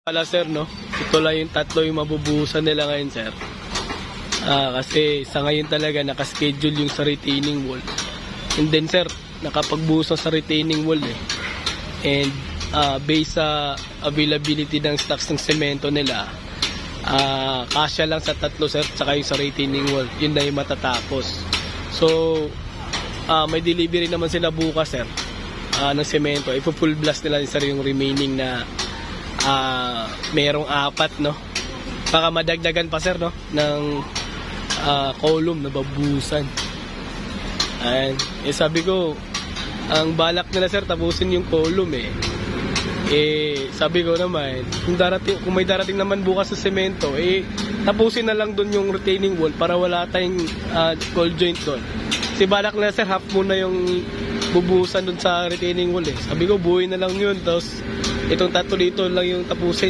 Pala sir, no? Ito lang yung tatlo yung mabubuhusan nila ngayon, sir. Kasi sa ngayon talaga nakaschedule yung sa retaining wall. And then sir, nakapagbuhos na sa retaining wall eh. And based sa availability ng stocks ng semento nila, kasya lang sa tatlo sir, saka yung sa retaining wall. Yun na yung matatapos. So, may delivery naman sila bukas sir, ng semento. Ipo-full blast nila sir yung remaining na merong 4, no? Baka madagdagan pa sir, no? Ng column na babusan. And sabi ko, ang balak nila sir tapusin yung column eh. Sabi ko naman, kung may darating naman bukas sa semento, tapusin na lang doon yung retaining wall para wala tayong cold joint doon. Kasi balak nila sir, half muna yung bubuhusan doon sa retaining wall eh. Sabi ko, buuin na lang yun, tapos itong tatlo dito lang yung tapusin.